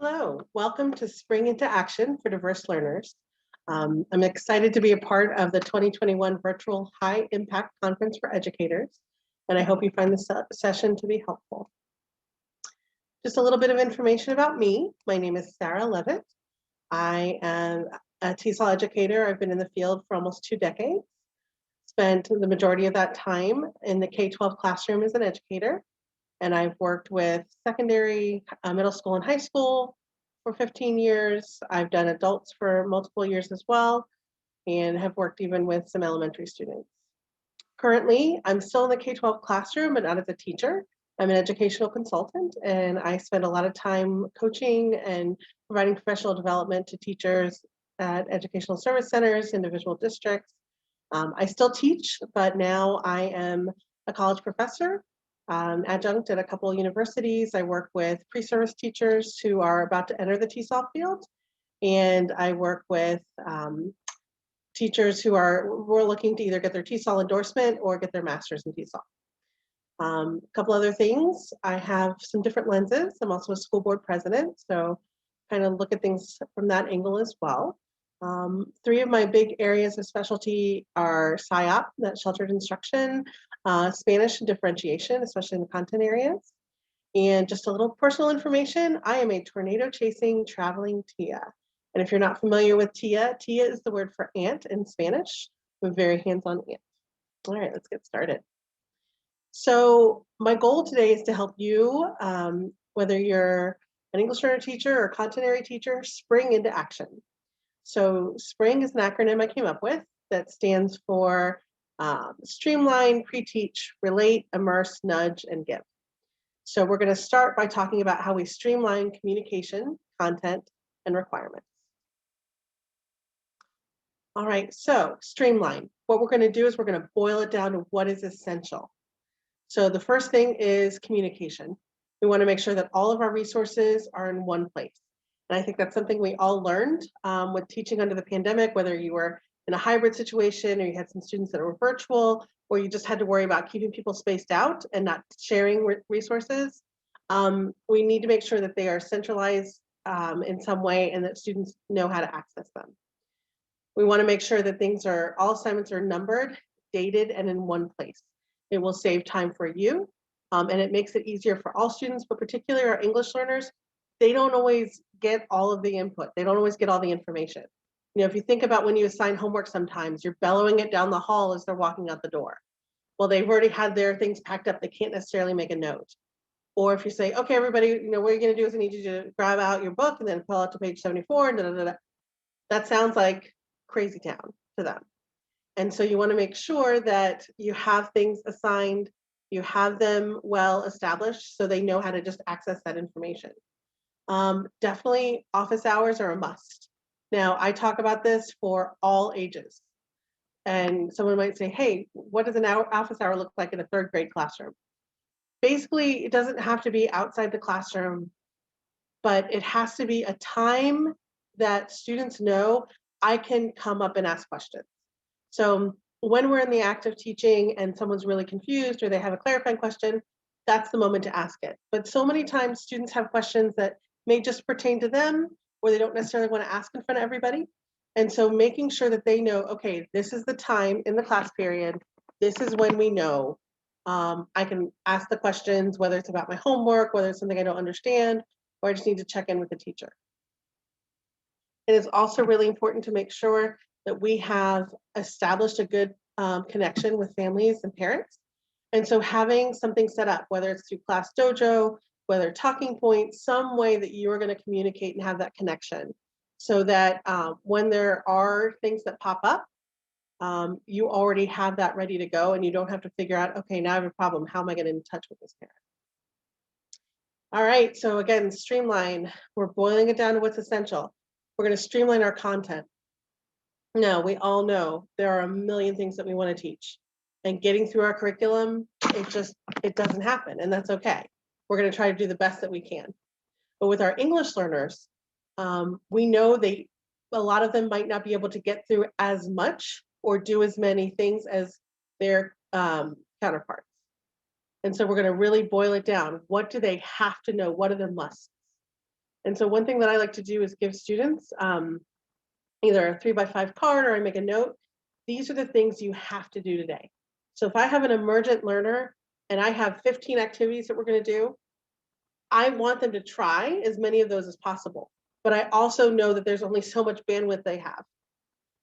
Hello, welcome to Spring into Action for Diverse Learners. I'm excited to be a part of the 2021 Virtual High Impact Conference for Educators, and I hope you find this session to be helpful. Just a little bit of information about me. My name is Sara Levitt. I am a TESOL educator. I've been in the field for almost 2 decades. Spent the majority of that time in the K-12 classroom as an educator. And I've worked with secondary, middle school, and high school for 15 years. I've done adults for multiple years as well, and have worked even with some elementary students. Currently, I'm still in the K-12 classroom, but not as a teacher. I'm an educational consultant, and I spend a lot of time coaching and providing professional development to teachers at educational service centers, individual districts. I still teach, but now I am a college professor, adjunct at a couple of universities. I work with pre-service teachers who are about to enter the TESOL field, and I work with teachers who were looking to either get their TESOL endorsement or get their master's in TESOL. A couple other things, I have some different lenses. I'm also a school board president, so kind of look at things from that angle as well. 3 of my big areas of specialty are SIOP, that's sheltered instruction, Spanish and differentiation, especially in the content areas. And just a little personal information, I am a tornado chasing traveling Tia. And if you're not familiar with Tia, Tia is the word for aunt in Spanish. I'm a very hands-on aunt. All right, let's get started. So my goal today is to help you, whether you're an English learner teacher or content area teacher, spring into action. So SPRING is an acronym I came up with that stands for Streamline, Pre-Teach, Relate, Immerse, Nudge, and Give. So we're going to start by talking about how we streamline communication, content, and requirements. All right, so streamline. What we're going to do is we're going to boil it down to what is essential. So the first thing is communication. We want to make sure that all of our resources are in one place. And I think that's something we all learned with teaching under the pandemic, whether you were in a hybrid situation or you had some students that were virtual, or you just had to worry about keeping people spaced out and not sharing resources. We need to make sure that they are centralized in some way and that students know how to access them. We want to make sure that all assignments are numbered, dated, and in one place. It will save time for you, and it makes it easier for all students, but particularly our English learners. They don't always get all of the input. They don't always get all the information. You know, if you think about when you assign homework, sometimes you're bellowing it down the hall as they're walking out the door. Well, they've already had their things packed up. They can't necessarily make a note. Or if you say, okay, everybody, you know, what you're going to do is I need you to grab out your book and then pull out to page 74. And that sounds like crazy town to them. And so you want to make sure that you have things assigned, you have them well established so they know how to just access that information. Definitely office hours are a must. Now, I talk about this for all ages. And someone might say, hey, what does an office hour look like in a 3rd grade classroom? Basically, it doesn't have to be outside the classroom, but it has to be a time that students know I can come up and ask questions. So when we're in the act of teaching and someone's really confused or they have a clarifying question, that's the moment to ask it. But so many times students have questions that may just pertain to them, or they don't necessarily want to ask in front of everybody. And so making sure that they know, okay, this is the time in the class period, this is when we know I can ask the questions, whether it's about my homework, whether it's something I don't understand, or I just need to check in with the teacher. It is also really important to make sure that we have established a good connection with families and parents. And so having something set up, whether it's through Class Dojo, whether talking points, some way that you are going to communicate and have that connection so that when there are things that pop up, you already have that ready to go and you don't have to figure out, okay, now I have a problem. How am I getting in touch with this parent? All right, so again, streamline. We're boiling it down to what's essential. We're going to streamline our content. Now, we all know there are a million things that we want to teach. And getting through our curriculum, it doesn't happen, and that's okay. We're going to try to do the best that we can. But with our English learners, we know a lot of them might not be able to get through as much or do as many things as their counterparts. And so we're going to really boil it down. What do they have to know? What are the musts? And so one thing that I like to do is give students either a 3x5 card or I make a note. These are the things you have to do today. So if I have an emergent learner and I have 15 activities that we're going to do, I want them to try as many of those as possible. But I also know that there's only so much bandwidth they have.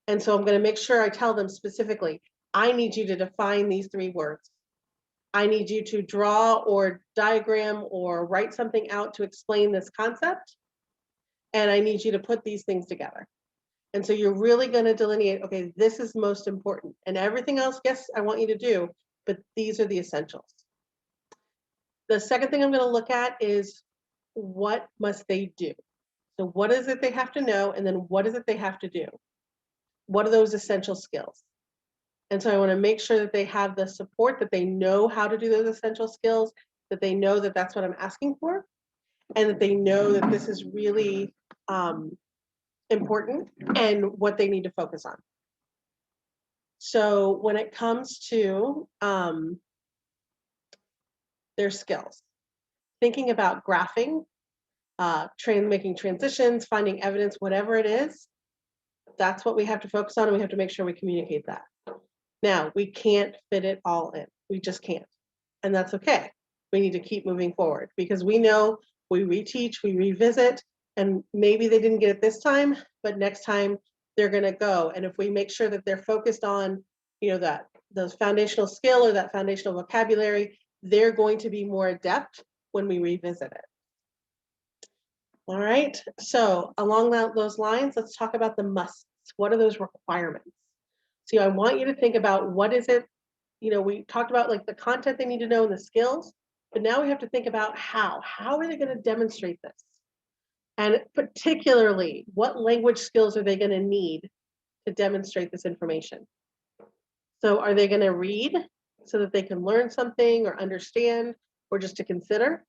And so I'm going to make sure I tell them specifically, I need you to define these 3 words. I need you to draw or diagram or write something out to explain this concept. And I need you to put these things together. And so you're really going to delineate, okay, this is most important. And everything else, yes, I want you to do, but these are the essentials. The second thing I'm going to look at is what must they do? So what is it they have to know? And then what is it they have to do? What are those essential skills? And so I want to make sure that they have the support, that they know how to do those essential skills, that they know that that's what I'm asking for, and that they know that this is really important and what they need to focus on. So when it comes to their skills, thinking about graphing, making transitions, finding evidence, whatever it is, that's what we have to focus on, and we have to make sure we communicate that. Now, we can't fit it all in. We just can't. And that's okay. We need to keep moving forward because we know we reteach, we revisit, and maybe they didn't get it this time, but next time they're going to go. And if we make sure that they're focused on, that those foundational skill or that foundational vocabulary, they're going to be more adept when we revisit it. All right. So along those lines, let's talk about the musts. What are those requirements? So I want you to think about what is it, we talked about like the content they need to know and the skills, but now we have to think about how are they going to demonstrate this? And particularly, what language skills are they going to need to demonstrate this information? So are they going to read so that they can learn something or understand or just to consider?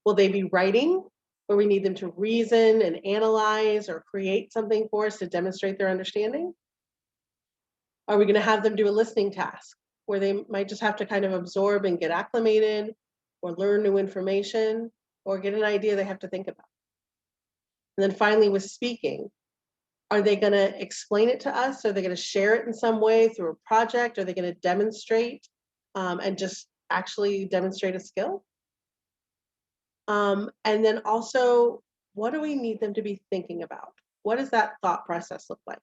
Will they be writing where we need them to reason and analyze or create something for us to demonstrate their understanding? Are we going to have them do a listening task where they might just have to kind of absorb and get acclimated or learn new information or get an idea they have to think about? And then finally with speaking, are they going to explain it to us? Are they going to share it in some way through a project? Are they going to demonstrate and just actually demonstrate a skill? And then also, what do we need them to be thinking about? What does that thought process look like?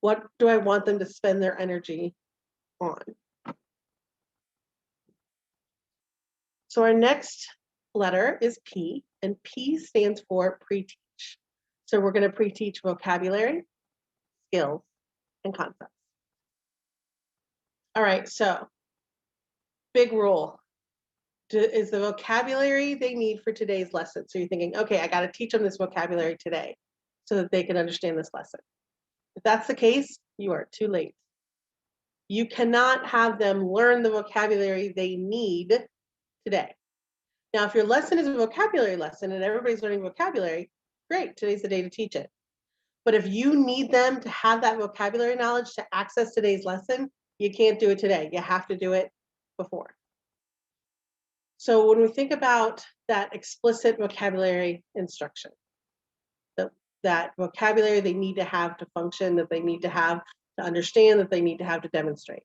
What do I want them to spend their energy on? So our next letter is P, and P stands for pre-teach. So we're going to pre-teach vocabulary, skills, and concepts. All right, so big rule is the vocabulary they need for today's lesson. So you're thinking, okay, I got to teach them this vocabulary today so that they can understand this lesson. If that's the case, you are too late. You cannot have them learn the vocabulary they need today. Now, if your lesson is a vocabulary lesson and everybody's learning vocabulary, great, today's the day to teach it. But if you need them to have that vocabulary knowledge to access today's lesson, you can't do it today. You have to do it before. So when we think about that explicit vocabulary instruction, that vocabulary they need to have to function, that they need to have to understand, that they need to have to demonstrate.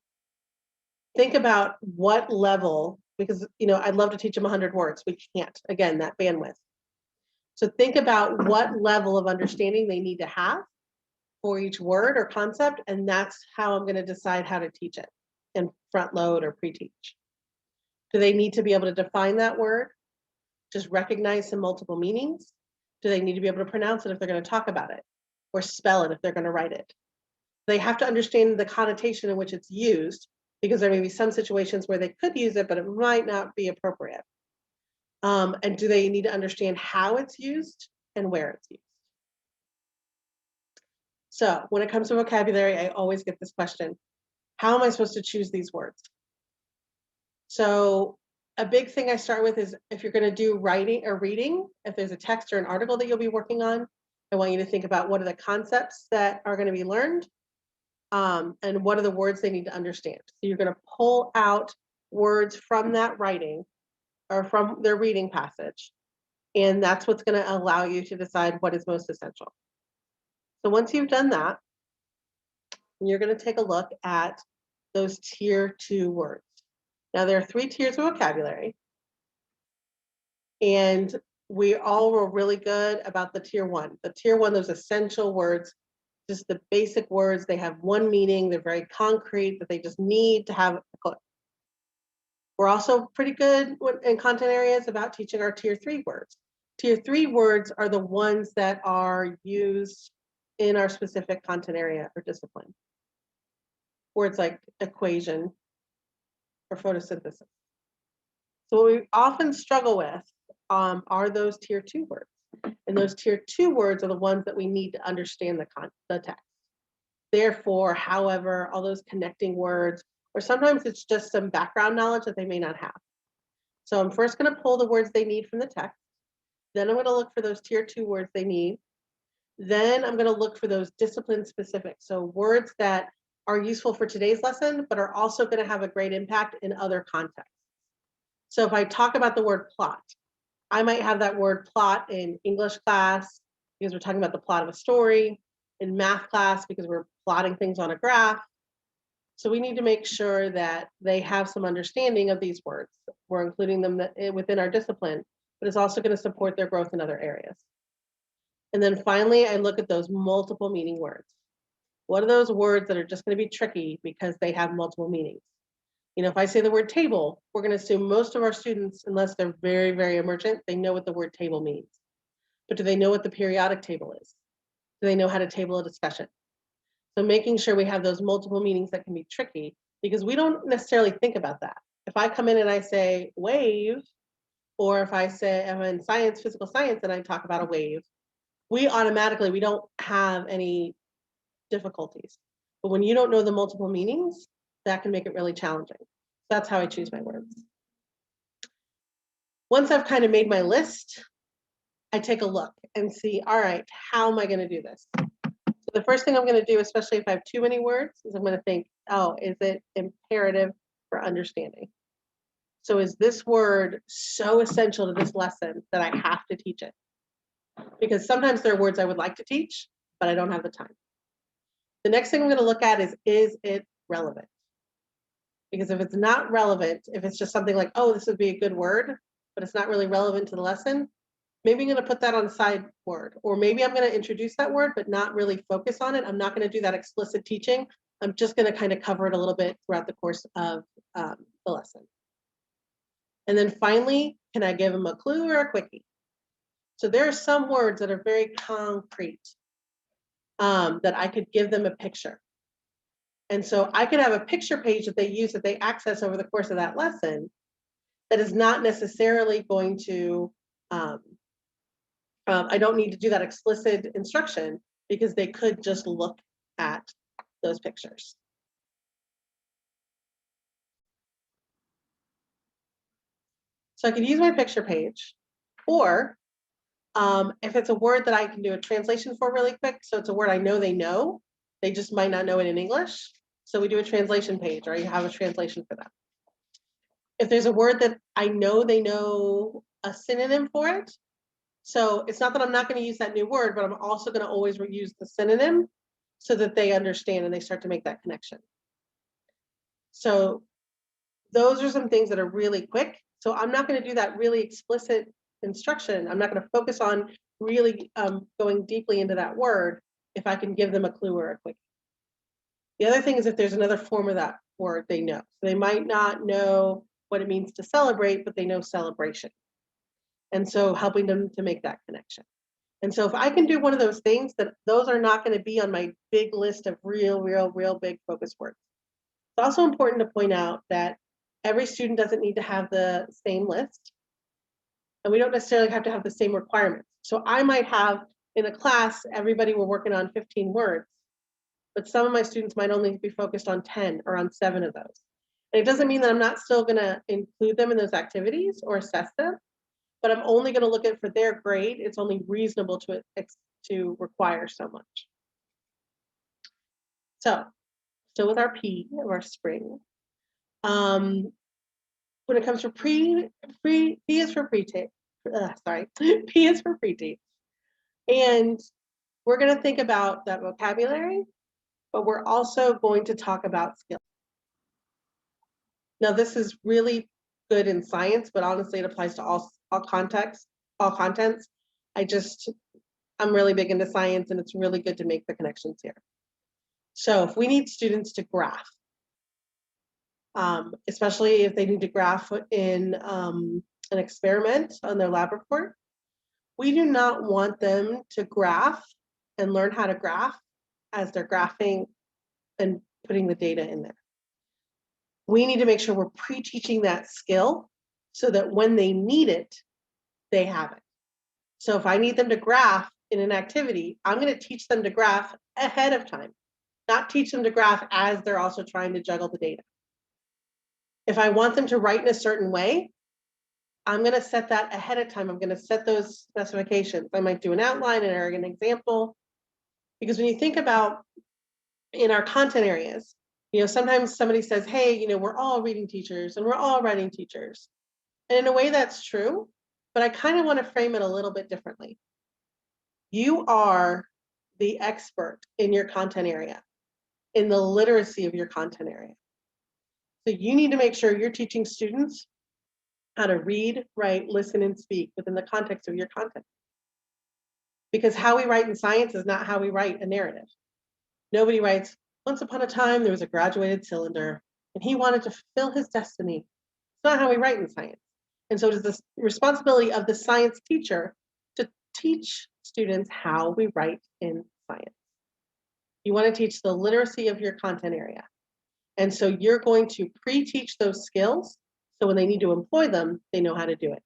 Think about what level, because I'd love to teach them 100 words. We can't, again, that bandwidth. So think about what level of understanding they need to have for each word or concept, and that's how I'm going to decide how to teach it and front load or pre-teach. Do they need to be able to define that word? Just recognize some multiple meanings? Do they need to be able to pronounce it if they're going to talk about it? Or spell it if they're going to write it? They have to understand the connotation in which it's used, because there may be some situations where they could use it, but it might not be appropriate. And do they need to understand how it's used and where it's used? So when it comes to vocabulary, I always get this question: how am I supposed to choose these words? So a big thing I start with is if you're going to do writing or reading, if there's a text or an article that you'll be working on, I want you to think about what are the concepts that are going to be learned, and what are the words they need to understand. So you're going to pull out words from that writing or from their reading passage And that's what's going to allow you to decide what is most essential. So once you've done that, you're going to take a look at those tier 2 words. Now there are 3 tiers of vocabulary, and we all were really good about the tier 1. The tier 1, those essential words, just the basic words, they have one meaning, they're very concrete, that they just need to have a click. We're also pretty good in content areas about teaching our tier 3 words. Tier 3 words are the ones that are used in our specific content area or discipline. Words like equation or photosynthesis. So what we often struggle with are those tier 2 words. And those tier 2 words are the ones that we need to understand the text. Therefore, however, all those connecting words, or sometimes it's just some background knowledge that they may not have. So I'm first going to pull the words they need from the text. Then I'm going to look for those tier 2 words they need. Then I'm going to look for those discipline specific. So words that are useful for today's lesson, but are also going to have a great impact in other contexts. So if I talk about the word plot, I might have that word plot in English class because we're talking about the plot of a story, in math class because we're plotting things on a graph. So we need to make sure that they have some understanding of these words. We're including them within our discipline, but it's also going to support their growth in other areas. And then finally, I look at those multiple meaning words. What are those words that are just going to be tricky because they have multiple meanings? You know, if I say the word table, we're going to assume most of our students, unless they're very, very emergent, they know what the word table means. But do they know what the periodic table is? Do they know how to table a discussion? So making sure we have those multiple meanings that can be tricky, because we don't necessarily think about that. If I come in and I say wave, or if I say I'm in science, physical science, and I talk about a wave, we don't have any difficulties. But when you don't know the multiple meanings, that can make it really challenging. That's how I choose my words. Once I've kind of made my list, I take a look and see, all right, how am I going to do this? So the first thing I'm going to do, especially if I have too many words, is I'm going to think, oh, is it imperative for understanding? So is this word so essential to this lesson that I have to teach it? Because sometimes there are words I would like to teach, but I don't have the time. The next thing I'm going to look at is it relevant? Because if it's not relevant, if it's just something like, oh, this would be a good word, but it's not really relevant to the lesson, maybe I'm going to put that on side word, or maybe I'm going to introduce that word, but not really focus on it. I'm not going to do that explicit teaching. I'm just going to kind of cover it a little bit throughout the course of the lesson. And then finally, can I give them a clue or a quickie? So there are some words that are very concrete that I could give them a picture. And so I could have a picture page that they use, that they access over the course of that lesson, that is not necessarily going to, I don't need to do that explicit instruction because they could just look at those pictures. So I could use my picture page, or if it's a word that I can do a translation for really quick, so it's a word I know they just might not know it in English. So we do a translation page, or I have a translation for them. If there's a word that I know they know a synonym for it, so it's not that I'm not going to use that new word, but I'm also going to always reuse the synonym so that they understand and they start to make that connection. So those are some things that are really quick. So I'm not going to do that really explicit instruction. I'm not going to focus on really going deeply into that word if I can give them a clue or a quick. The other thing is if there's another form of that word they know. So they might not know what it means to celebrate, but they know celebration. And so helping them to make that connection. And so if I can do one of those things, that those are not going to be on my big list of real big focus words. It's also important to point out that every student doesn't need to have the same list. And we don't necessarily have to have the same requirements. So I might have in a class, everybody were working on 15 words, but some of my students might only be focused on 10 or on 7 of those. And it doesn't mean that I'm not still going to include them in those activities or assess them, but I'm only going to look at for their grade. It's only reasonable to require so much. So still with our P of our spring. When it comes to P is for sorry, P is for pre-teach. And we're going to think about that vocabulary, but we're also going to talk about skills. Now, this is really good in science, but honestly, it applies to all contexts, all contents. I'm really big into science, and it's really good to make the connections here. So if we need students to graph, especially if they need to graph in an experiment on their lab report, we do not want them to graph and learn how to graph as they're graphing and putting the data in there. We need to make sure we're pre-teaching that skill so that when they need it, they have it. So if I need them to graph in an activity, I'm going to teach them to graph ahead of time, not teach them to graph as they're also trying to juggle the data. If I want them to write in a certain way, I'm going to set that ahead of time. I'm going to set those specifications. I might do an outline or an example. Because when you think about in our content areas, sometimes somebody says, hey, we're all reading teachers and we're all writing teachers. And in a way that's true, but I kind of want to frame it a little bit differently. You are the expert in your content area, in the literacy of your content area. So you need to make sure you're teaching students how to read, write, listen, and speak within the context of your content. Because how we write in science is not how we write a narrative. Nobody writes, once upon a time, there was a graduated cylinder, and he wanted to fulfill his destiny. It's not how we write in science. And so it is the responsibility of the science teacher to teach students how we write in science. You want to teach the literacy of your content area. And so you're going to pre-teach those skills, so when they need to employ them, they know how to do it.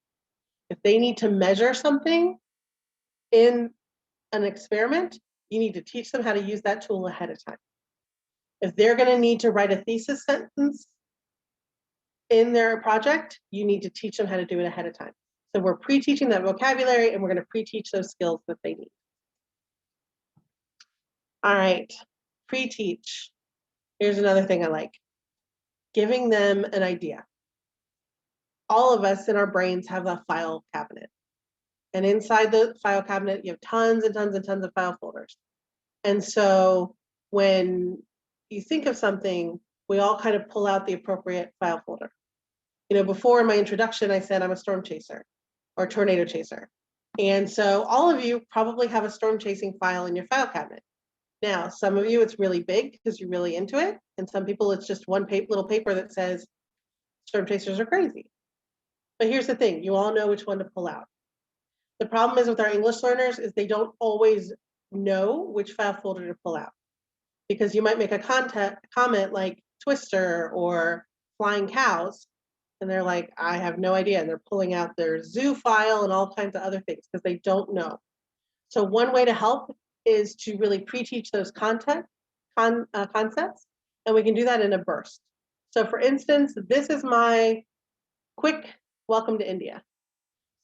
If they need to measure something in an experiment, you need to teach them how to use that tool ahead of time. If they're going to need to write a thesis sentence in their project, you need to teach them how to do it ahead of time. So we're pre-teaching that vocabulary, and we're going to pre-teach those skills that they need. All right, pre-teach. Here's another thing I like. Giving them an idea. All of us in our brains have a file cabinet. And inside the file cabinet, you have tons and tons and tons of file folders. And so when you think of something, we all kind of pull out the appropriate file folder. Before in my introduction, I said I'm a storm chaser or tornado chaser. And so all of you probably have a storm chasing file in your file cabinet. Now, some of you, it's really big because you're really into it. And some people, it's just one little paper that says storm chasers are crazy. But here's the thing, you all know which one to pull out. The problem is with our English learners is they don't always know which file folder to pull out. Because you might make a comment like Twister or flying cows, and they're like, I have no idea. And they're pulling out their zoo file and all kinds of other things because they don't know. So one way to help is to really pre-teach those concepts, and we can do that in a burst. So for instance, this is my quick welcome to India.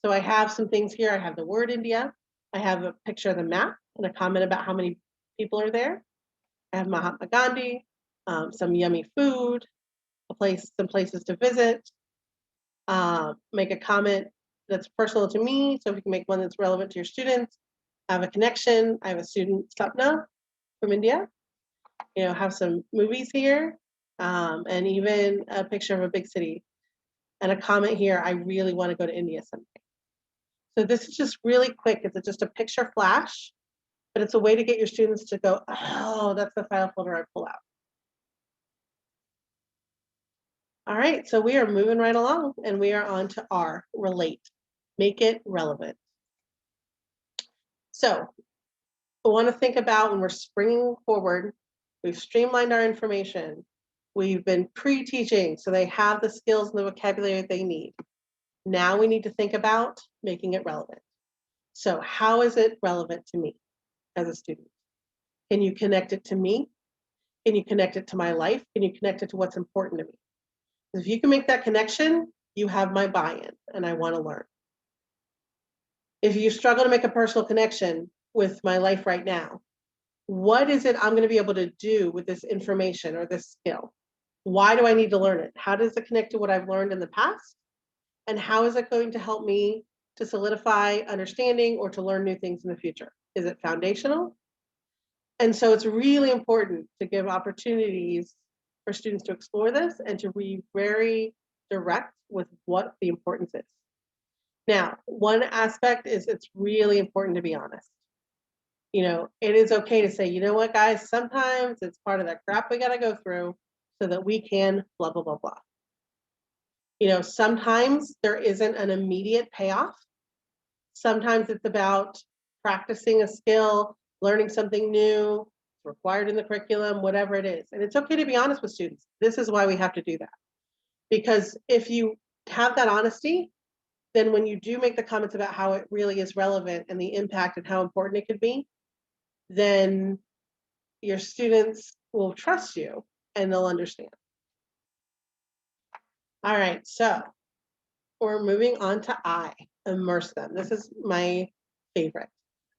So I have some things here. I have the word India. I have a picture of the map and a comment about how many people are there. I have Mahatma Gandhi, some yummy food, some places to visit, make a comment that's personal to me, so if you can make one that's relevant to your students. I have a connection. I have a student, Sapna, from India. Have some movies here, and even a picture of a big city. And a comment here, I really want to go to India someday. So this is just really quick. It's just a picture flash. But it's a way to get your students to go, oh, that's the file folder I pull out. All right, so we are moving right along, and we are on to R, relate, make it relevant. So I want to think about when we're springing forward, we've streamlined our information, we've been pre-teaching, so they have the skills and the vocabulary they need. Now we need to think about making it relevant. So how is it relevant to me as a student? Can you connect it to me? Can you connect it to my life? Can you connect it to what's important to me? If you can make that connection, you have my buy-in, and I want to learn. If you struggle to make a personal connection with my life right now, what is it I'm going to be able to do with this information or this skill? Why do I need to learn it? How does it connect to what I've learned in the past? And how is it going to help me to solidify understanding, or to learn new things in the future? Is it foundational? And so it's really important to give opportunities for students to explore this and to be very direct with what the importance is. Now, one aspect is it's really important to be honest. You know, it is okay to say, you know what, guys, sometimes it's part of that crap we got to go through so that we can blah, blah, blah, blah. You know, sometimes there isn't an immediate payoff. Sometimes it's about practicing a skill, learning something new, required in the curriculum, whatever it is. And it's okay to be honest with students. This is why we have to do that. Because if you have that honesty, then when you do make the comments about how it really is relevant and the impact and how important it could be, then your students will trust you and they'll understand. All right, so we're moving on to I, immerse them. This is my favorite.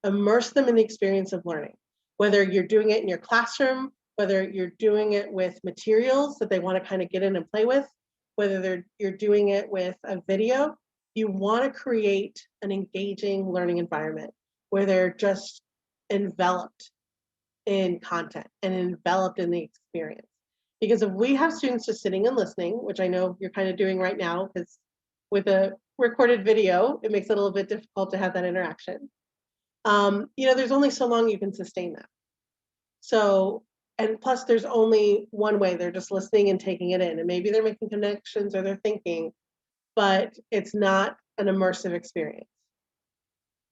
Immerse them in the experience of learning. Whether you're doing it in your classroom, whether you're doing it with materials that they want to kind of get in and play with, whether you're doing it with a video, you want to create an engaging learning environment where they're just enveloped in content and enveloped in the experience. Because if we have students just sitting and listening, which I know you're kind of doing right now, because with a recorded video, it makes it a little bit difficult to have that interaction. You know, there's only so long you can sustain that. So, and plus there's only one way, they're just listening and taking it in, and maybe they're making connections or they're thinking, but it's not an immersive experience.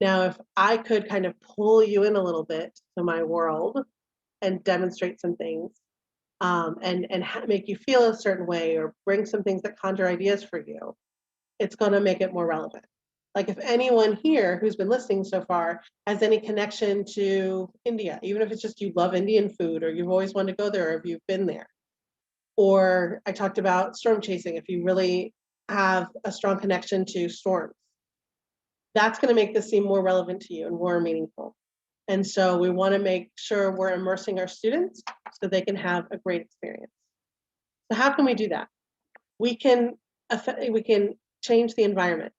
Now, if I could kind of pull you in a little bit to my world and demonstrate some things, and make you feel a certain way or bring some things that conjure ideas for you, it's going to make it more relevant. Like if anyone here who's been listening so far has any connection to India, even if it's just you love Indian food or you've always wanted to go there or if you've been there. Or I talked about storm chasing, if you really have a strong connection to storms. That's going to make this seem more relevant to you and more meaningful. And so we want to make sure we're immersing our students so they can have a great experience. So how can we do that? We can change the environment.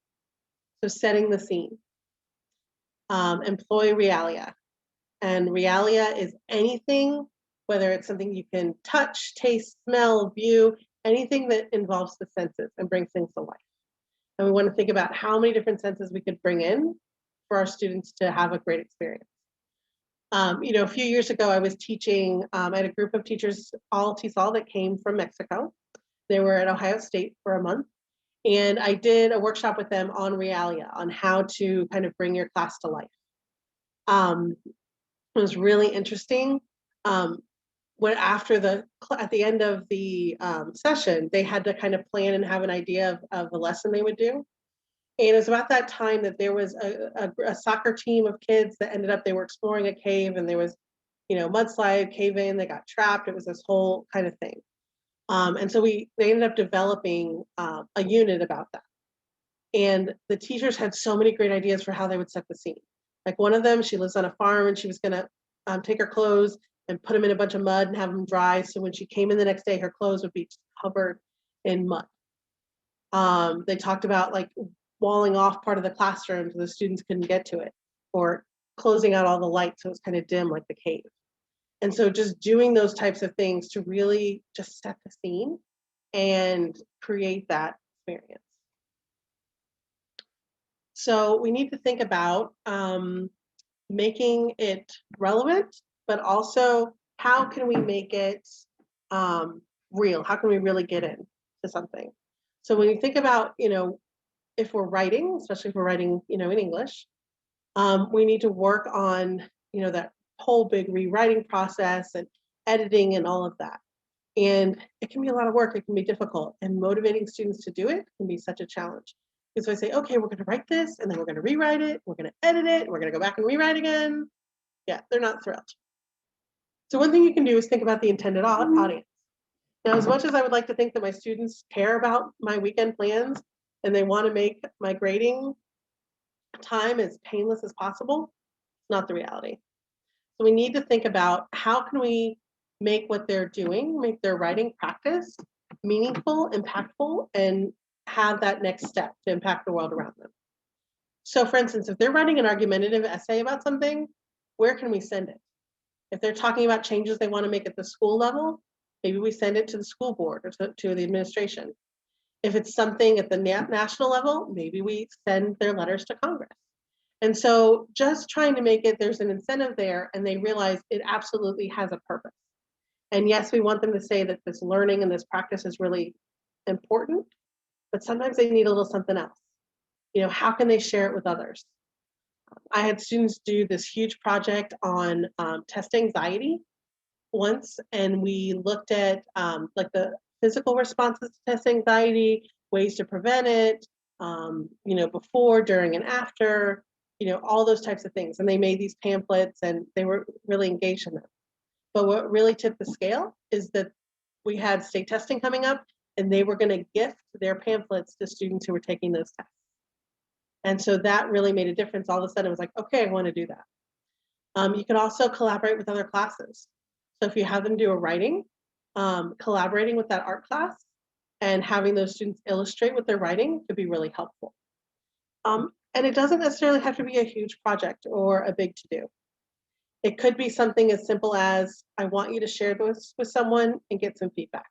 So setting the scene. Employ realia. And realia is anything, whether it's something you can touch, taste, smell, view, anything that involves the senses and brings things to life. And we want to think about how many different senses we could bring in for our students to have a great experience. You know, a few years ago, I was teaching, I had a group of teachers, all TESOL, that came from Mexico. They were at Ohio State for a month. And I did a workshop with them on realia, on how to kind of bring your class to life. It was really interesting. At the end of the session, they had to kind of plan and have an idea of a lesson they would do. And it was about that time that there was a soccer team of kids that ended up, they were exploring a cave, and there was, you know, mudslide, cave in, they got trapped. It was this whole kind of thing. And so they ended up developing a unit about that. And the teachers had so many great ideas for how they would set the scene. Like one of them, she lives on a farm and she was gonna take her clothes and put them in a bunch of mud and have them dry. So when she came in the next day, her clothes would be covered in mud. They talked about like walling off part of the classroom so the students couldn't get to it, or closing out all the lights so it was kind of dim like the cave. And so just doing those types of things to really just set the scene and create that experience. So we need to think about making it relevant, but also how can we make it real? How can we really get into something? So when you think about, you know, if we're writing, especially if we're writing, you know, in English, we need to work on, you know, that whole big rewriting process and editing and all of that. And it can be a lot of work. It can be difficult, and motivating students to do it can be such a challenge. Because I say, okay, we're going to write this, and then we're going to rewrite it, we're going to edit it, and we're going to go back and rewrite again. Yeah, they're not thrilled. So one thing you can do is think about the intended audience. Now, as much as I would like to think that my students care about my weekend plans and they want to make my grading time as painless as possible, it's not the reality. So we need to think about how can we make what they're doing, make their writing practice meaningful, impactful, and have that next step to impact the world around them. So for instance, if they're writing an argumentative essay about something, where can we send it? If they're talking about changes they want to make at the school level, maybe we send it to the school board or to the administration. If it's something at the national level, maybe we send their letters to Congress. And so just trying to make it, there's an incentive there, and they realize it absolutely has a purpose. And yes, we want them to say that this learning and this practice is really important, but sometimes they need a little something else. You know, how can they share it with others? I had students do this huge project on test anxiety once, and we looked at like the physical responses to test anxiety, ways to prevent it, you know, before, during, and after, you know, all those types of things. And they made these pamphlets, and they were really engaged in them. But what really tipped the scale is that we had state testing coming up, and they were going to gift their pamphlets to students who were taking those tests. And so that really made a difference. All of a sudden, it was like, okay, I want to do that. You can also collaborate with other classes. So if you have them do a writing, collaborating with that art class and having those students illustrate what they're writing could be really helpful. And it doesn't necessarily have to be a huge project or a big to-do. It could be something as simple as, I want you to share this with someone and get some feedback.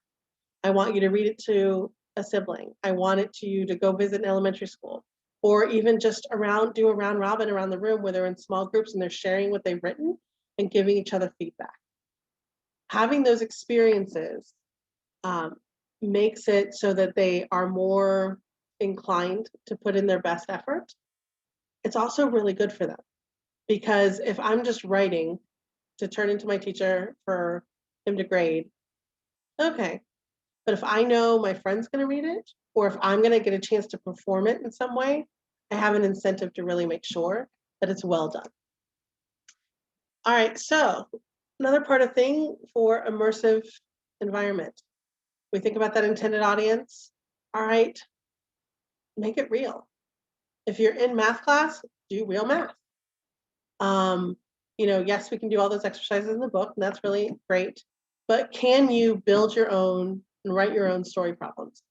I want you to read it to a sibling. I want you to go visit an elementary school, or even just do a round robin around the room where they're in small groups and they're sharing what they've written and giving each other feedback. Having those experiences makes it so that they are more inclined to put in their best effort. It's also really good for them, because if I'm just writing to turn into my teacher for him to grade, okay. But if I know my friend's going to read it, or if I'm going to get a chance to perform it in some way, I have an incentive to really make sure that it's well done. All right, so another part of thing for immersive environment. We think about that intended audience. All right, make it real. If you're in math class, do real math. You know, yes, we can do all those exercises in the book, and that's really great. But can you build your own and write your own story problems?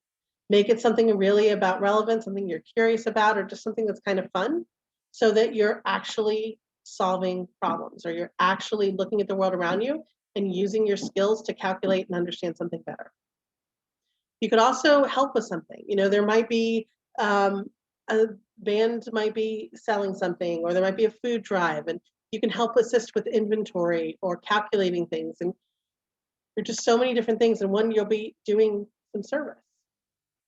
Make it something really about relevance, something you're curious about, or just something that's kind of fun, so that you're actually solving problems, or you're actually looking at the world around you and using your skills to calculate and understand something better. You could also help with something. You know, there might be a band might be selling something, or there might be a food drive, and you can help assist with inventory or calculating things. And there's just so many different things. And one, you'll be doing some service,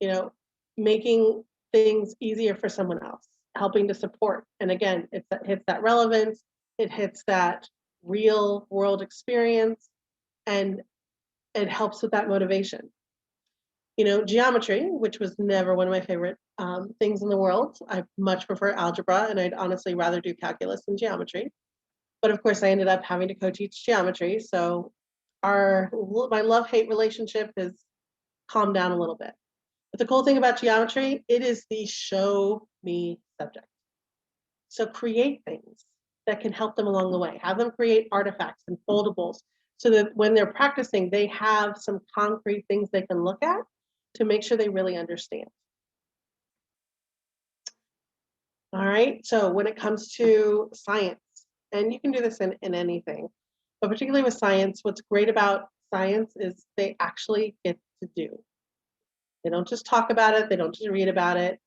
you know, making things easier for someone else, helping to support. And again, it hits that relevance, it hits that real world experience, and it helps with that motivation. You know, geometry, which was never one of my favorite things in the world. I much prefer algebra, and I'd honestly rather do calculus than geometry. But of course, I ended up having to co-teach geometry. So my love-hate relationship has calmed down a little bit. But the cool thing about geometry, it is the show me subject. So create things that can help them along the way. Have them create artifacts and foldables, so that when they're practicing, they have some concrete things they can look at to make sure they really understand. All right, so when it comes to science, and you can do this in anything, but particularly with science, what's great about science is they actually get to do. They don't just talk about it, they don't just read about it,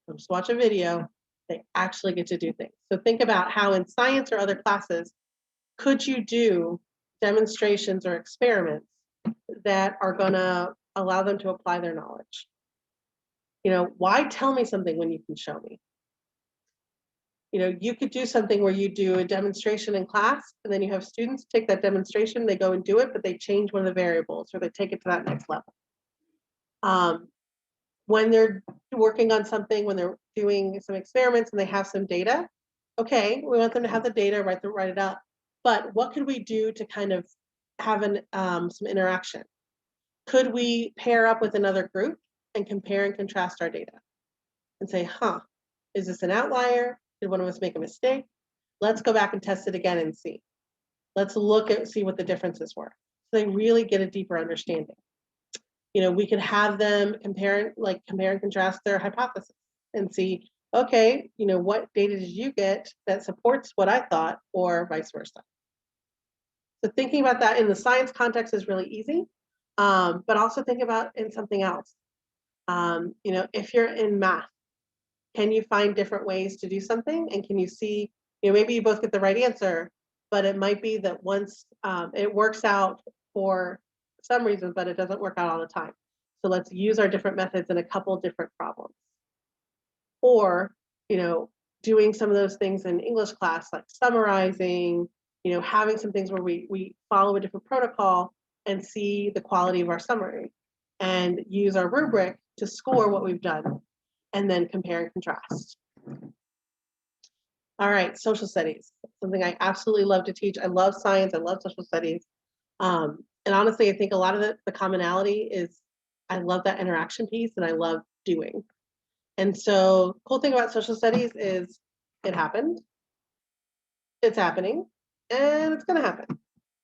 don't just watch a video, they actually get to do things. So think about how in science or other classes, could you do demonstrations or experiments that are gonna allow them to apply their knowledge? You know, why tell me something when you can show me? You know, you could do something where you do a demonstration in class, and then you have students take that demonstration, they go and do it, but they change one of the variables, or they take it to that next level. When they're working on something, when they're doing some experiments and they have some data, okay, we want them to have the data, write it up. But what could we do to kind of have some interaction? Could we pair up with another group and compare and contrast our data and say, is this an outlier? Did one of us make a mistake? Let's go back and test it again and see. Let's see what the differences were. So they really get a deeper understanding. You know, we could have them compare and contrast their hypothesis and see, Okay, what data did you get that supports what I thought, or vice versa? So thinking about that in the science context is really easy, but also think about in something else. If you're in math, can you find different ways to do something? And can you see, maybe you both get the right answer, but it might be that once it works out for some reasons, but it doesn't work out all the time. So let's use our different methods in a couple different problems. Or, doing some of those things in English class, like summarizing, having some things where we follow a different protocol and see the quality of our summary and use our rubric to score what we've done and then compare and contrast. All right, social studies, something I absolutely love to teach. I love science, I love social studies. And honestly, I think a lot of the commonality is I love that interaction piece and I love doing. And so cool thing about social studies is it happened, it's happening, and it's gonna happen.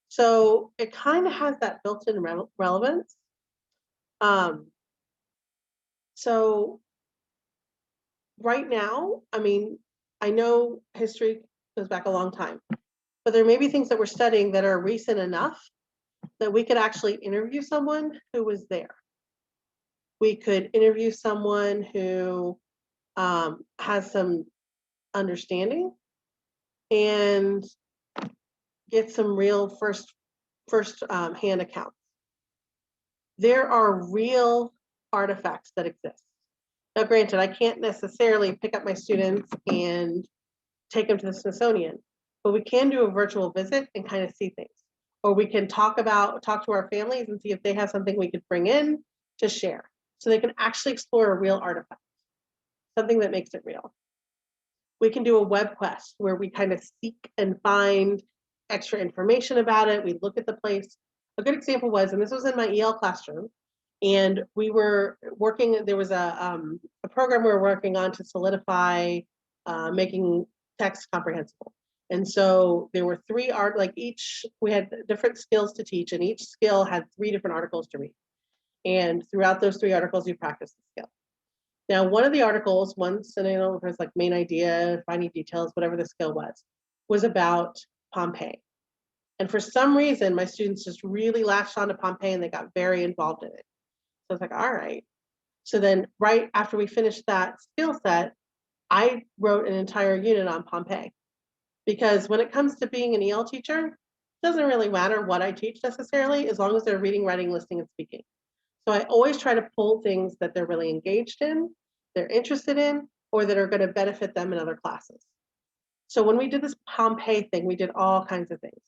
So it kind of has that built-in relevance. So right now, I know history goes back a long time, but there may be things that we're studying that are recent enough that we could actually interview someone who was there. We could interview someone who has some understanding and get some real first hand accounts. There are real artifacts that exist. Now, granted, I can't necessarily pick up my students and take them to the Smithsonian, but we can do a virtual visit and kind of see things. Or we can talk to our families and see if they have something we could bring in to share. So they can actually explore a real artifact, something that makes it real. We can do a web quest where we kind of seek and find extra information about it. We look at the place. A good example was, and this was in my EL classroom, and we were working, there was a program we were working on to solidify making text comprehensible. And so there were three we had different skills to teach, and each skill had 3 different articles to read. And throughout those 3 articles, you practice the skill. Now, one of the articles, and I don't know if it was like main idea, finding details, whatever the skill was about Pompeii. And for some reason, my students just really latched onto Pompeii and they got very involved in it. So I was like, all right. So then right after we finished that skill set, I wrote an entire unit on Pompeii. Because when it comes to being an EL teacher, it doesn't really matter what I teach necessarily, as long as they're reading, writing, listening, and speaking. So I always try to pull things that they're really engaged in, they're interested in, or that are going to benefit them in other classes. So when we did this Pompeii thing, we did all kinds of things.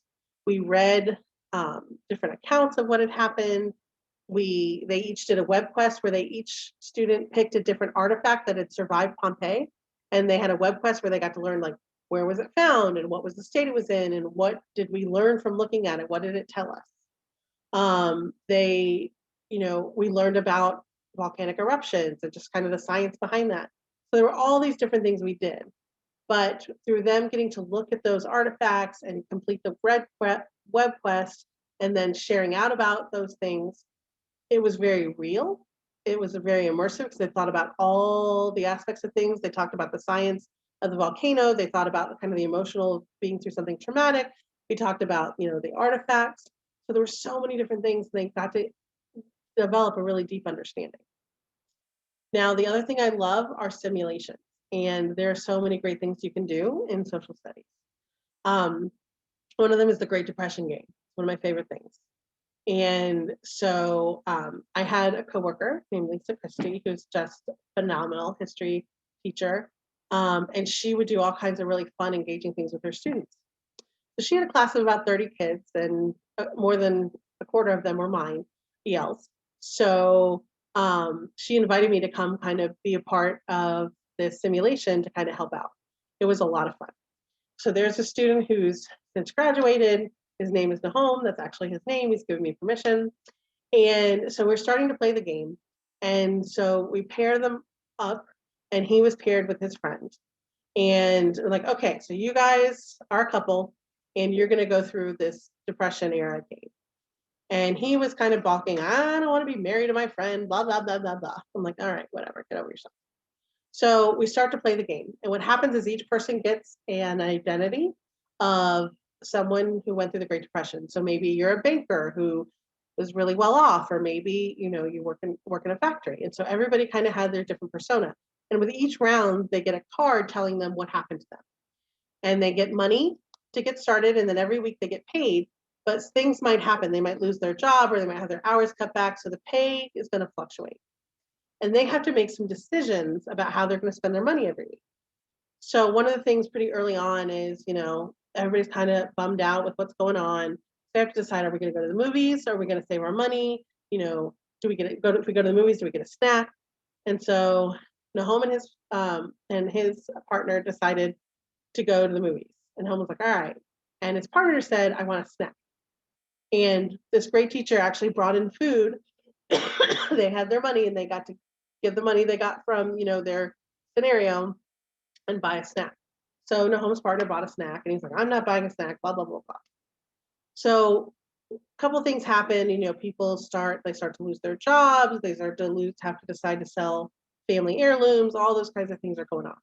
We read different accounts of what had happened. They each did a web quest where each student picked a different artifact that had survived Pompeii. And they had a web quest where they got to learn where was it found and what was the state it was in and what did we learn from looking at it? What did it tell us? We learned about volcanic eruptions and just kind of the science behind that. So there were all these different things we did. But through them getting to look at those artifacts and complete the web quest and then sharing out about those things, it was very real. It was very immersive because they thought about all the aspects of things. They talked about the science of the volcano. They thought about kind of the emotional being through something traumatic. We talked about, the artifacts. So there were so many different things. They got to develop a really deep understanding. Now, the other thing I love are simulations. And there are so many great things you can do in social studies. One of them is the Great Depression game, one of my favorite things. And so I had a coworker named Lisa Christie, who's just a phenomenal history teacher. And she would do all kinds of really fun, engaging things with her students. So she had a class of about 30 kids, and more than a quarter of them were mine, ELs. So she invited me to come kind of be a part of this simulation to kind of help out. It was a lot of fun. So there's a student who's since graduated. His name is Nahom. That's actually his name. He's given me permission. And so we're starting to play the game. And so we pair them up, and he was paired with his friend. And we're like, okay, so you guys are a couple, and you're going to go through this Depression era game. And he was kind of balking. I don't want to be married to my friend, blah, blah, blah, blah, blah. I'm like, all right, whatever, get over yourself. So we start to play the game. And what happens is each person gets an identity of someone who went through the Great Depression. So maybe you're a banker who was really well off, or maybe you work in a factory. And so everybody kind of had their different persona. And with each round, they get a card telling them what happened to them. And they get money to get started, and then every week they get paid. But things might happen. They might lose their job, or they might have their hours cut back. So the pay is going to fluctuate. And they have to make some decisions about how they're going to spend their money every week. So one of the things pretty early on is, everybody's kind of bummed out with what's going on. They have to decide, are we going to go to the movies? Are we going to save our money? Do we if we go to the movies, do we get a snack? And so Nahom and his partner decided to go to the movies. And Nahom was like, all right. And his partner said, I want a snack. And this great teacher actually brought in food. They had their money, and they got to give the money they got from their scenario and buy a snack. So Nahom's partner bought a snack, and he's like, I'm not buying a snack, blah, blah, blah, blah. So a couple things happen. People start to lose their jobs. They start to have to decide to sell family heirlooms. All those kinds of things are going on.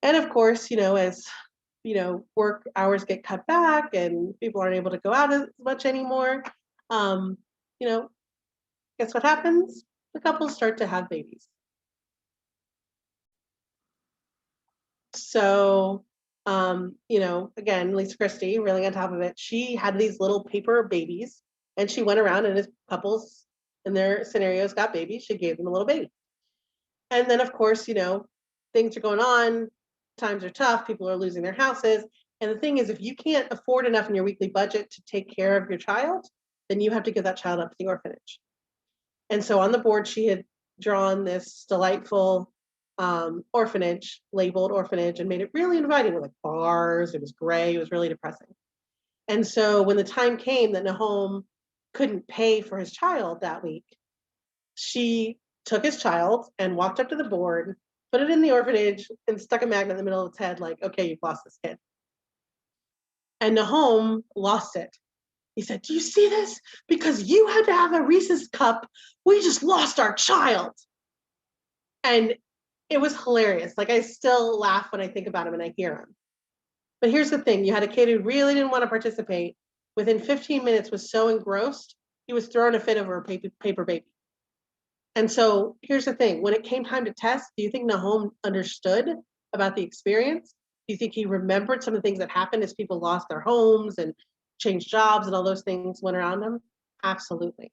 And of course, as work hours get cut back and people aren't able to go out as much anymore, guess what happens? The couples start to have babies. So, again, Lisa Christie, really on top of it, she had these little paper babies, and she went around, and as couples in their scenarios got babies, she gave them a little baby. And then, of course, things are going on, times are tough, people are losing their houses. And the thing is, if you can't afford enough in your weekly budget to take care of your child, then you have to give that child up to the orphanage. And so on the board, she had drawn this delightful orphanage, labeled orphanage, and made it really inviting with like bars. It was gray. It was really depressing. And so when the time came that Nahom couldn't pay for his child that week, she took his child and walked up to the board, put it in the orphanage, and stuck a magnet in the middle of its head like, okay, you've lost this kid. And Nahom lost it. He said, do you see this? Because you had to have a Reese's cup, we just lost our child. And it was hilarious. Like, I still laugh when I think about him and I hear him. But here's the thing. You had a kid who really didn't want to participate. Within 15 minutes was so engrossed, he was throwing a fit over a paper baby. And so here's the thing. When it came time to test, do you think Nahom understood about the experience? Do you think he remembered some of the things that happened as people lost their homes and changed jobs and all those things went around them? Absolutely.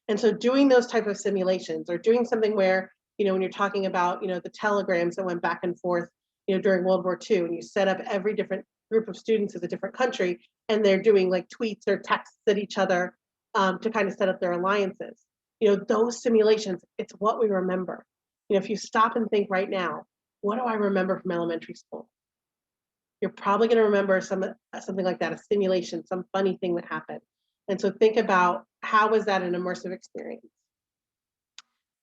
And so doing those type of simulations, or doing something where, when you're talking about, the telegrams that went back and forth, during World War II, and you set up every different group of students as a different country, and they're doing like tweets or texts at each other to kind of set up their alliances. Those simulations, it's what we remember. If you stop and think right now, what do I remember from elementary school? You're probably going to remember something like that, a simulation, some funny thing that happened. And so think about, how was that an immersive experience?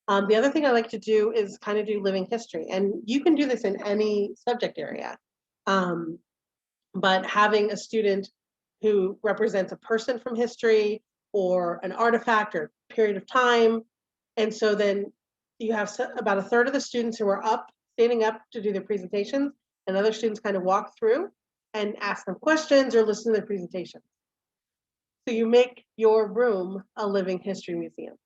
The other thing I like to do is kind of do living history. And you can do this in any subject area. But having a student who represents a person from history, or an artifact, or a period of time. And so then you have about a third of the students who are standing up to do their presentations, and other students kind of walk through and ask them questions or listen to their presentations. So you make your room a living history museum.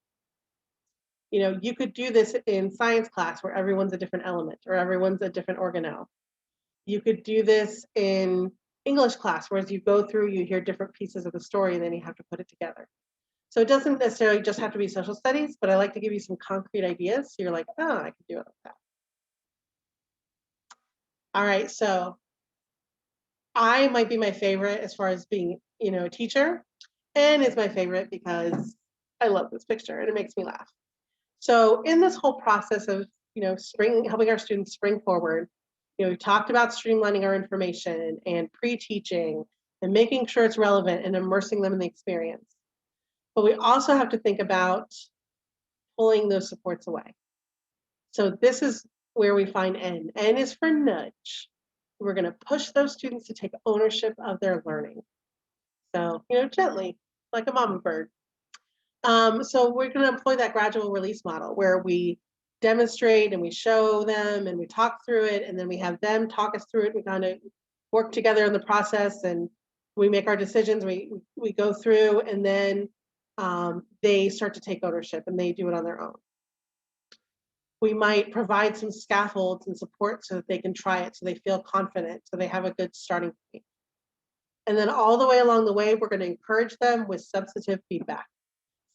You could do this in science class where everyone's a different element, or everyone's a different organelle. You could do this in English class, where as you go through, you hear different pieces of the story, and then you have to put it together. So it doesn't necessarily just have to be social studies, but I like to give you some concrete ideas. So you're like, oh, I can do it like that. All right, so I might be my favorite as far as being, a teacher, and it's my favorite because I love this picture and it makes me laugh. So in this whole process of, helping our students spring forward, we talked about streamlining our information and pre-teaching and making sure it's relevant and immersing them in the experience. But we also have to think about pulling those supports away. So this is where we find N. N is for nudge. We're going to push those students to take ownership of their learning. So, gently, like a mama bird. So we're going to employ that gradual release model, where we demonstrate and we show them and we talk through it, and then we have them talk us through it. We kind of work together in the process and we make our decisions, we go through, and then they start to take ownership and they do it on their own. We might provide some scaffolds and support so that they can try it, so they feel confident, so they have a good starting point. And then all the way along the way, we're going to encourage them with substantive feedback,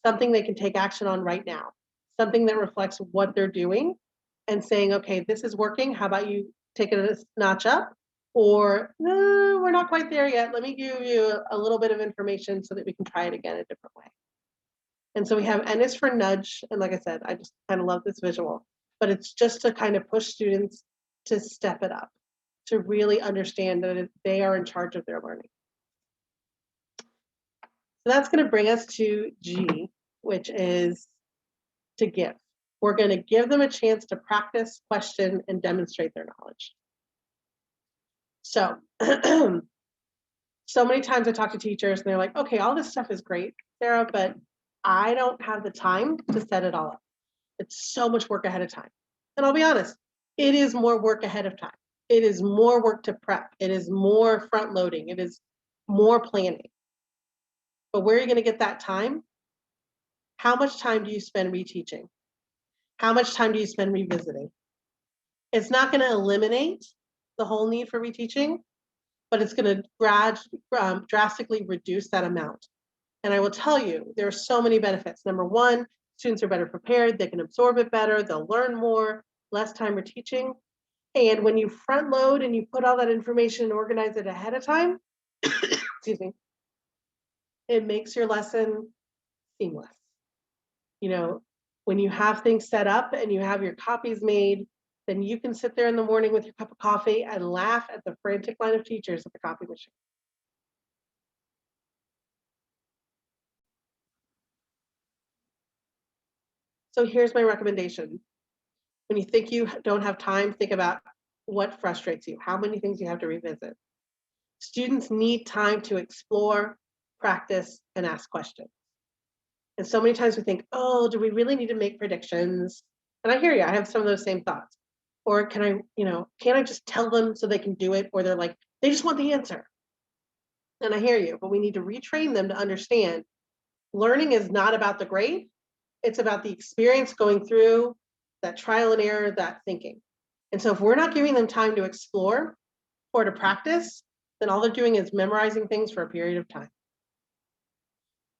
something they can take action on right now, something that reflects what they're doing and saying, okay, this is working. How about you take it a notch up? Or, no, we're not quite there yet. Let me give you a little bit of information so that we can try it again a different way. And so we have N is for nudge. And like I said, I just kind of love this visual, but it's just to kind of push students to step it up, to really understand that they are in charge of their learning. So that's going to bring us to G, which is to give. We're going to give them a chance to practice, question, and demonstrate their knowledge. So, so many times I talk to teachers and they're like, okay, all this stuff is great, Sarah, but I don't have the time to set it all up. It's so much work ahead of time. And I'll be honest, it is more work ahead of time. It is more work to prep. It is more front loading. It is more planning. But where are you going to get that time? How much time do you spend reteaching? How much time do you spend revisiting? It's not going to eliminate the whole need for reteaching, but it's going to drastically reduce that amount. And I will tell you, there are so many benefits. Number one, students are better prepared. They can absorb it better. They'll learn more, less time reteaching. And when you front load and you put all that information and organize it ahead of time, excuse me, it makes your lesson seamless. You know, when you have things set up and you have your copies made, then you can sit there in the morning with your cup of coffee and laugh at the frantic line of teachers at the copy machine. So here's my recommendation. When you think you don't have time, think about what frustrates you, how many things you have to revisit. Students need time to explore, practice, and ask questions. And so many times we think, oh, do we really need to make predictions? And I hear you, I have some of those same thoughts. Or can I, can't I just tell them so they can do it? Or they're like, they just want the answer. And I hear you, but we need to retrain them to understand learning is not about the grade. It's about the experience going through that trial and error, that thinking. And so if we're not giving them time to explore or to practice, then all they're doing is memorizing things for a period of time.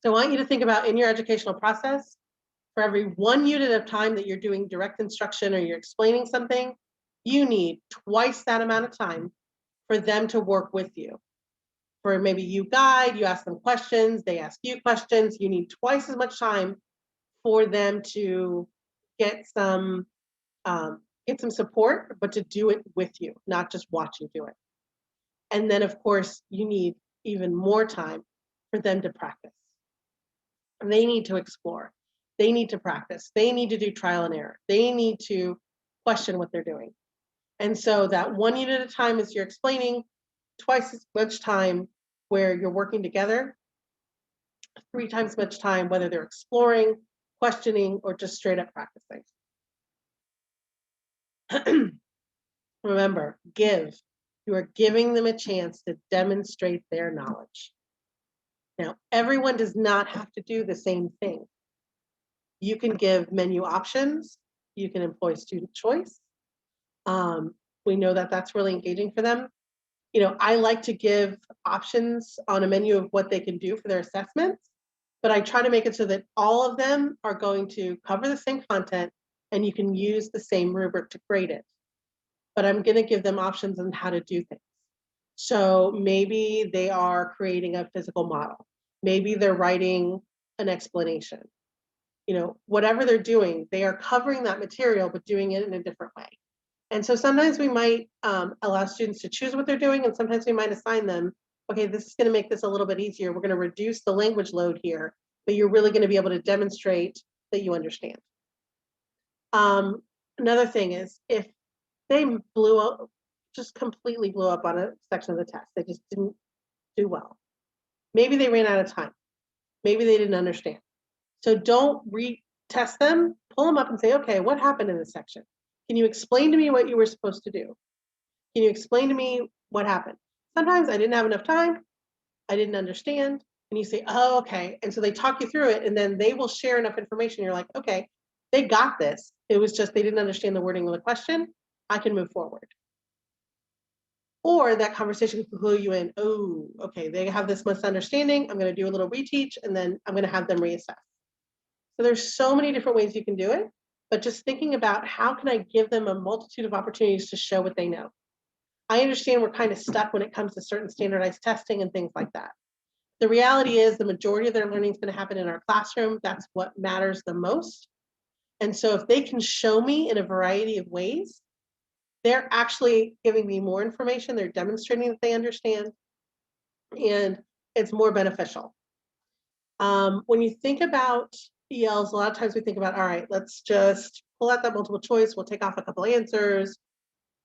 So I want you to think about in your educational process, for every 1 unit of time that you're doing direct instruction or you're explaining something, you need twice that amount of time for them to work with you. For maybe you guide, you ask them questions, they ask you questions, you need twice as much time for them to get some support, but to do it with you, not just watch you do it. And then of course, you need even more time for them to practice. And they need to explore, they need to practice, they need to do trial and error, they need to question what they're doing. And so that 1 unit at a time as you're explaining, twice as much time where you're working together, 3 times as much time whether they're exploring, questioning, or just straight up practicing. Remember, give. You are giving them a chance to demonstrate their knowledge. Now, everyone does not have to do the same thing. You can give menu options. You can employ student choice. We know that that's really engaging for them. I like to give options on a menu of what they can do for their assessments, but I try to make it so that all of them are going to cover the same content and you can use the same rubric to grade it. But I'm going to give them options on how to do things. So maybe they are creating a physical model. Maybe they're writing an explanation. Whatever they're doing, they are covering that material, but doing it in a different way. And so sometimes we might allow students to choose what they're doing, and sometimes we might assign them, okay, this is going to make this a little bit easier. We're going to reduce the language load here, but you're really going to be able to demonstrate that you understand. Another thing is if they just completely blew up on a section of the test, they just didn't do well. Maybe they ran out of time. Maybe they didn't understand. So don't test them, pull them up and say, okay, what happened in this section? Can you explain to me what you were supposed to do? Can you explain to me what happened? Sometimes I didn't have enough time. I didn't understand. And you say, oh, okay. And so they talk you through it, and then they will share enough information. You're like, okay, they got this. It was just they didn't understand the wording of the question. I can move forward. Or that conversation can clue you in, oh, okay, they have this misunderstanding. I'm going to do a little reteach, and then I'm going to have them reassess. So there's so many different ways you can do it, but just thinking about how can I give them a multitude of opportunities to show what they know. I understand we're kind of stuck when it comes to certain standardized testing and things like that. The reality is the majority of their learning is going to happen in our classroom. That's what matters the most. And so if they can show me in a variety of ways, they're actually giving me more information. They're demonstrating that they understand, and it's more beneficial. When you think about ELs, a lot of times we think about, all right, let's just pull out that multiple choice. We'll take off a couple answers.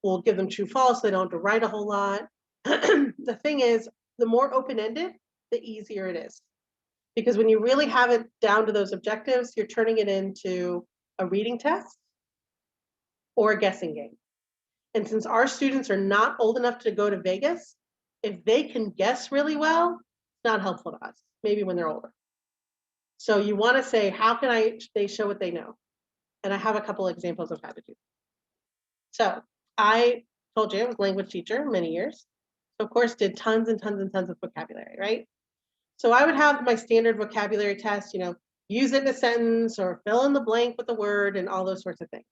We'll give them true, false. They don't have to write a whole lot. The thing is, the more open-ended, the easier it is. Because when you really have it down to those objectives, you're turning it into a reading test or a guessing game. And since our students are not old enough to go to Vegas, if they can guess really well, it's not helpful to us, maybe when they're older. So you want to say, how can they show what they know? And I have a couple examples of how to do that. So I told you I was a language teacher many years. So of course did tons and tons and tons of vocabulary, right? So I would have my standard vocabulary test, use it in a sentence or fill in the blank with the word and all those sorts of things.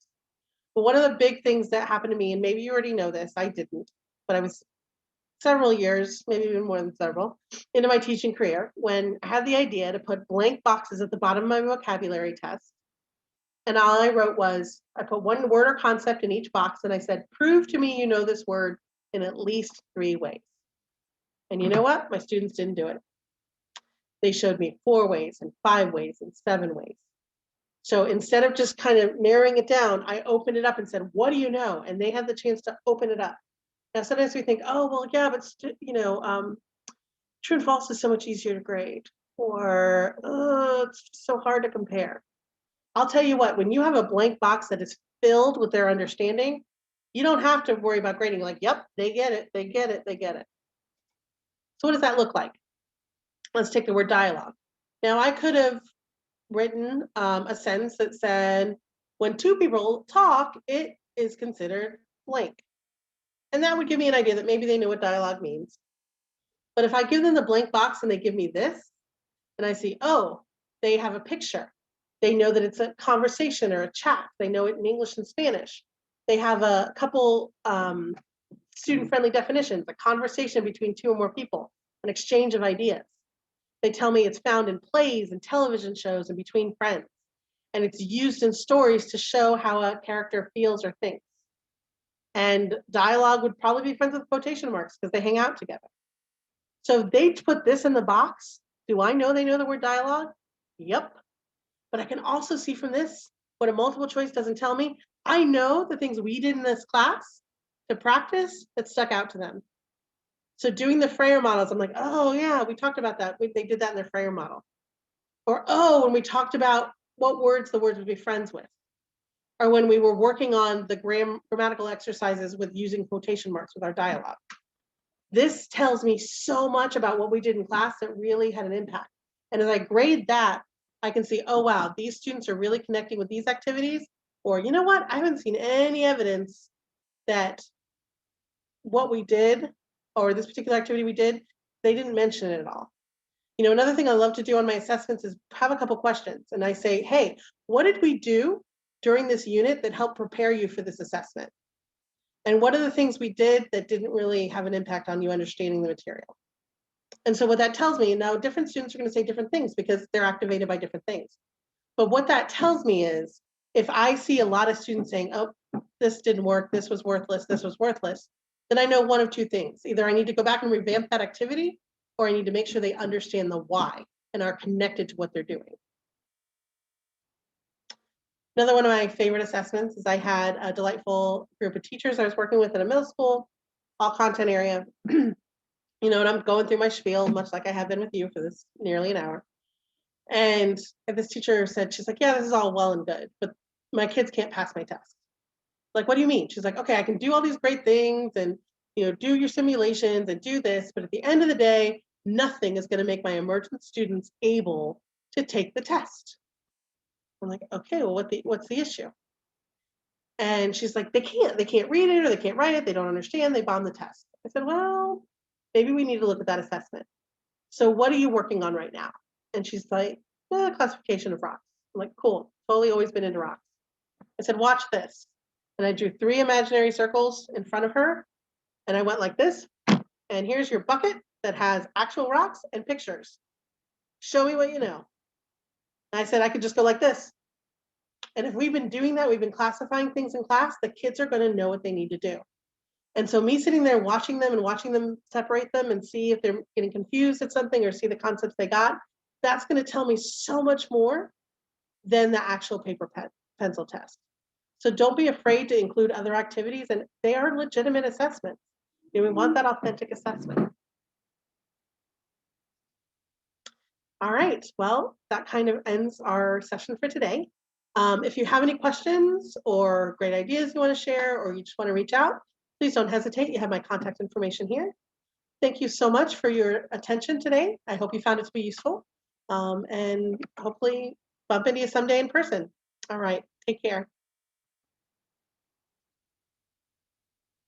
But one of the big things that happened to me, and maybe you already know this, I didn't, but I was several years, maybe even more than several, into my teaching career when I had the idea to put blank boxes at the bottom of my vocabulary test. And all I wrote was, I put one word or concept in each box, and I said, prove to me you know this word in at least 3 ways. And you know what? My students didn't do it. They showed me 4 ways and 5 ways and 7 ways. So instead of just kind of narrowing it down, I opened it up and said, what do you know? And they had the chance to open it up. Now, sometimes we think, oh, well, yeah, but true and false is so much easier to grade, or it's so hard to compare. I'll tell you what, when you have a blank box that is filled with their understanding, you don't have to worry about grading. Like, yep, they get it, they get it, they get it. So what does that look like? Let's take the word dialogue. Now, I could have written a sentence that said, when 2 people talk, it is considered blank. And that would give me an idea that maybe they know what dialogue means. But if I give them the blank box and they give me this, and I see, oh, they have a picture. They know that it's a conversation or a chat. They know it in English and Spanish. They have a couple student-friendly definitions, a conversation between 2 or more people, an exchange of ideas. They tell me it's found in plays and television shows and between friends. And it's used in stories to show how a character feels or thinks. And dialogue would probably be friends with quotation marks because they hang out together. So if they put this in the box, do I know they know the word dialogue? Yep. But I can also see from this what a multiple choice doesn't tell me. I know the things we did in this class to practice that stuck out to them. So doing the Freyer models, I'm like, oh yeah, we talked about that. They did that in their Freyer model. Or, oh, when we talked about what words the words would be friends with. Or when we were working on the grammatical exercises with using quotation marks with our dialogue. This tells me so much about what we did in class that really had an impact. And as I grade that, I can see, oh, wow, these students are really connecting with these activities. Or, you know what? I haven't seen any evidence that what we did or this particular activity we did, they didn't mention it at all. Another thing I love to do on my assessments is have a couple questions. And I say, hey, what did we do during this unit that helped prepare you for this assessment? And what are the things we did that didn't really have an impact on you understanding the material? And so what that tells me, now different students are going to say different things because they're activated by different things. But what that tells me is if I see a lot of students saying, oh, this didn't work, this was worthless, then I know one of 2 things. Either I need to go back and revamp that activity, or I need to make sure they understand the why and are connected to what they're doing. Another one of my favorite assessments is I had a delightful group of teachers I was working with in a middle school, all content area. And I'm going through my spiel, much like I have been with you for this nearly an hour. And this teacher said, she's like, yeah, this is all well and good, but my kids can't pass my test. Like, what do you mean? She's like, okay, I can do all these great things and, do your simulations and do this, but at the end of the day, nothing is going to make my emergent students able to take the test. I'm like, okay, well, what's the issue? And she's like, they can't read it or they can't write it. They don't understand. They bomb the test. I said, well, maybe we need to look at that assessment. So what are you working on right now? And she's like, classification of rocks. I'm like, cool, totally always been into rocks. I said, watch this. And I drew 3 imaginary circles in front of her. And I went like this. And here's your bucket that has actual rocks and pictures. Show me what you know. And I said, I could just go like this. And if we've been doing that, we've been classifying things in class, the kids are going to know what they need to do. And so me sitting there watching them separate them and see if they're getting confused at something or see the concepts they got, that's going to tell me so much more than the actual paper pencil test. So don't be afraid to include other activities, and they are legitimate assessments. We want that authentic assessment. All right, well, that kind of ends our session for today. If you have any questions or great ideas you want to share, or you just want to reach out, please don't hesitate. You have my contact information here. Thank you so much for your attention today. I hope you found it to be useful, and hopefully bump into you someday in person. All right, take care.